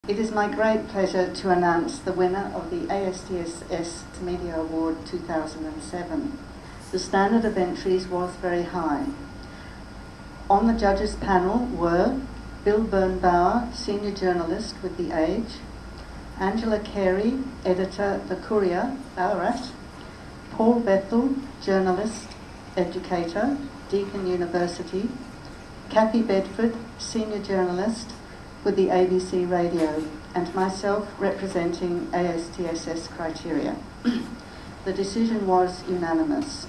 It is my great pleasure to announce the winner of the ASTSS Media Award 2007. The standard of entries was very high. On the judges' panel were Bill Birnbauer, senior journalist with The Age, Angela Carey, editor, The Courier, Ballarat, Paul Bethel, journalist, educator, Deakin University, Kathy Bedford, senior journalist with the ABC Radio, and myself representing ASTSS criteria. The decision was unanimous.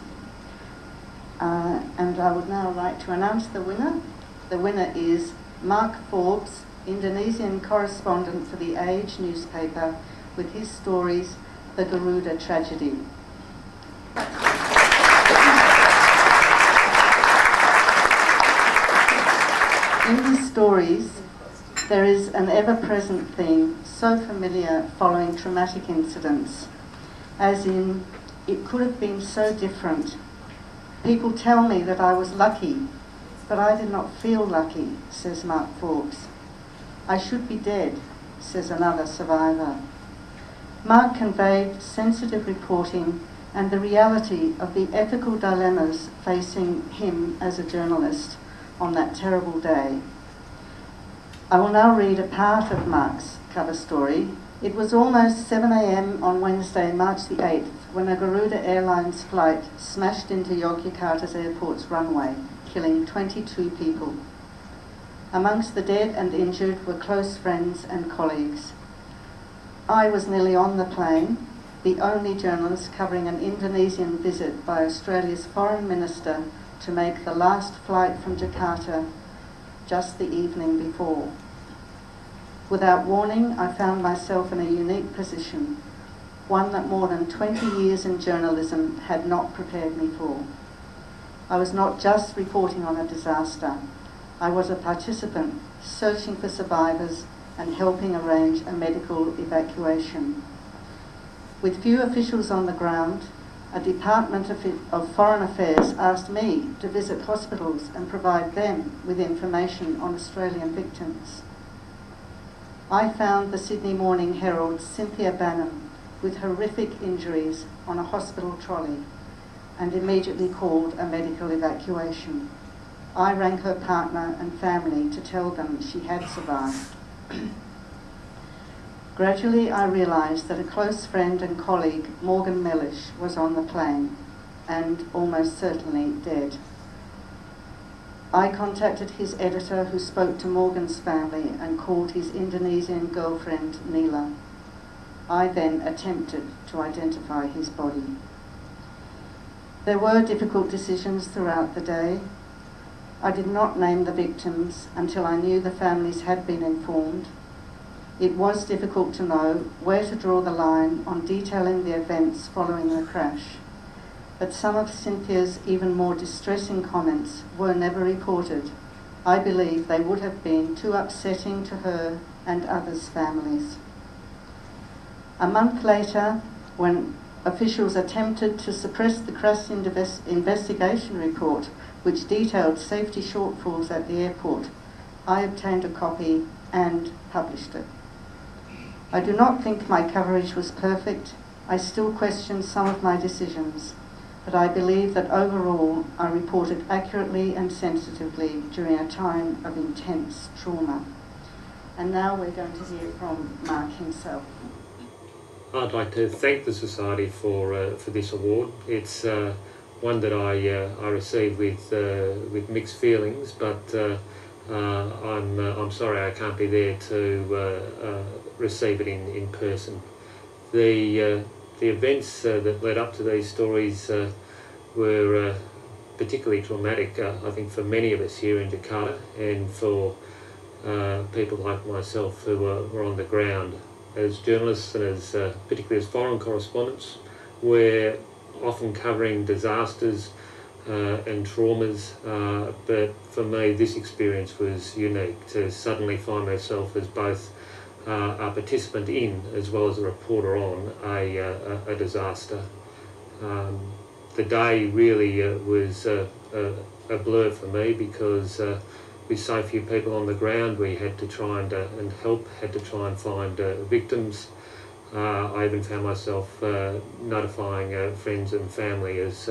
And I would now like to announce the winner. The winner is Mark Forbes, Indonesian correspondent for The Age newspaper, with his stories, The Garuda Tragedy. In his stories, there is an ever-present theme, so familiar following traumatic incidents, as in, it could have been so different. People tell me that I was lucky, but I did not feel lucky, says Mark Forbes. I should be dead, says another survivor. Mark conveyed sensitive reporting and the reality of the ethical dilemmas facing him as a journalist on that terrible day. I will now read a part of Mark's cover story. It was almost 7 a.m. on Wednesday, March the 8th, when a Garuda Airlines flight smashed into Yogyakarta's airport's runway, killing 22 people. Amongst the dead and injured were close friends and colleagues. I was nearly on the plane, the only journalist covering an Indonesian visit by Australia's foreign minister to make the last flight from Jakarta just the evening before. Without warning, I found myself in a unique position, one that more than 20 years in journalism had not prepared me for. I was not just reporting on a disaster. I was a participant, searching for survivors and helping arrange a medical evacuation. With few officials on the ground, a Department of Foreign Affairs asked me to visit hospitals and provide them with information on Australian victims. I found the Sydney Morning Herald's Cynthia Bannon with horrific injuries on a hospital trolley and immediately called a medical evacuation. I rang her partner and family to tell them she had survived. Gradually, I realised that a close friend and colleague, Morgan Mellish, was on the plane and almost certainly dead. I contacted his editor, who spoke to Morgan's family and called his Indonesian girlfriend, Neela. I then attempted to identify his body. There were difficult decisions throughout the day. I did not name the victims until I knew the families had been informed. It was difficult to know where to draw the line on detailing the events following the crash, but some of Cynthia's even more distressing comments were never reported. I believe they would have been too upsetting to her and others' families. A month later, when officials attempted to suppress the crash investigation report, which detailed safety shortfalls at the airport, I obtained a copy and published it. I do not think my coverage was perfect. I still question some of my decisions, but I believe that overall I reported accurately and sensitively during a time of intense trauma. And now we're going to hear from Mark himself. I'd like to thank the Society for this award. It's one that I received with mixed feelings, but I'm sorry I can't be there to receive it in person. The events that led up to these stories were particularly traumatic, I think, for many of us here in Jakarta, and for people like myself who were on the ground. As journalists and as particularly as foreign correspondents, we're often covering disasters and traumas, but for me this experience was unique, to suddenly find myself as both a participant in as well as a reporter on a disaster. The day really was a blur for me, because with so few people on the ground, we had to try and try and find victims. I even found myself notifying friends and family as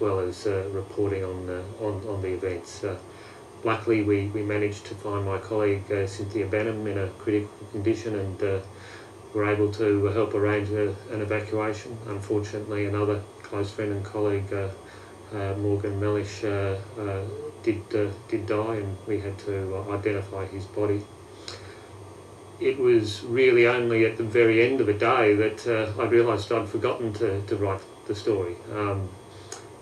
well as reporting on the events. Luckily, we managed to find my colleague Cynthia Benham in a critical condition, and were able to help arrange an evacuation. Unfortunately, another close friend and colleague, Morgan Mellish, did die, and we had to identify his body. It was really only at the very end of the day that I realised I'd forgotten to write the story.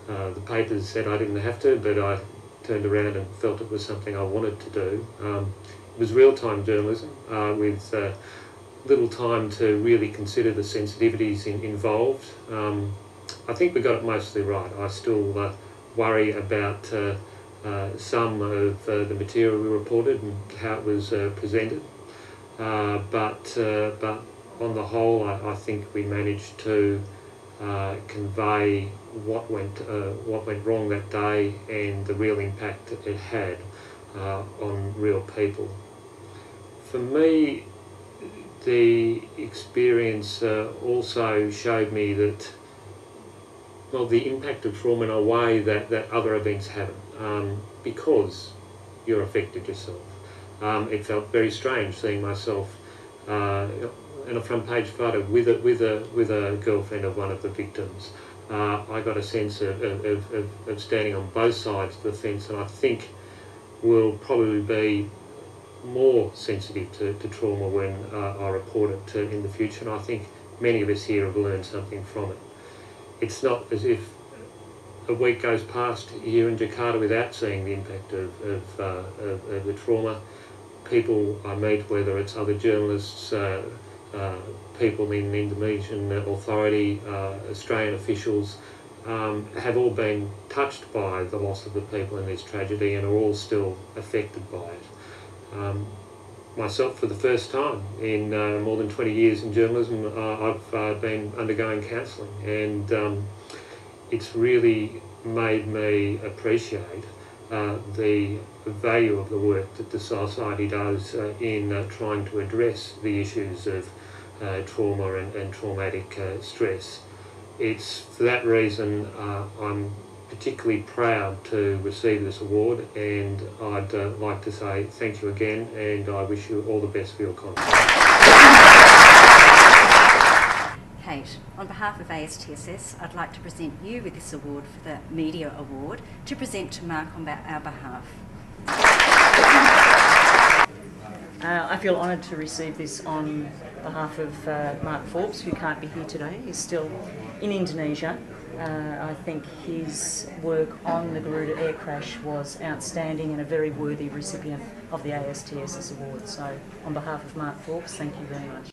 The papers said I didn't have to, but I turned around and felt it was something I wanted to do. It was real-time journalism with little time to really consider the sensitivities involved. I think we got it mostly right. I still worry about some of the material we reported and how it was presented. But on the whole, I think we managed to convey what went wrong that day and the real impact it had on real people. For me, the experience also showed me that, well, the impact of trauma in a way that other events haven't, because you're affected yourself. It felt very strange seeing myself in a front page photo with a girlfriend of one of the victims. I got a sense of standing on both sides of the fence, and I think will probably be more sensitive to trauma when I report it in the future, and I think many of us here have learned something from it. It's not as if a week goes past here in Jakarta without seeing the impact of the trauma. People I meet, whether it's other journalists, people in Indonesian authority, Australian officials, have all been touched by the loss of the people in this tragedy and are all still affected by it. Myself, for the first time in more than 20 years in journalism, I've been undergoing counselling, and it's really made me appreciate the value of the work that the society does in trying to address the issues of trauma and traumatic stress. It's for that reason I'm particularly proud to receive this award, and I'd like to say thank you again, and I wish you all the best for your contest. Kate, on behalf of ASTSS, I'd like to present you with this award for the Media Award to present to Mark on our behalf. I feel honoured to receive this on behalf of Mark Forbes, who can't be here today. He's still in Indonesia. I think his work on the Garuda air crash was outstanding and a very worthy recipient of the ASTSS Award. So on behalf of Mark Forbes, thank you very much.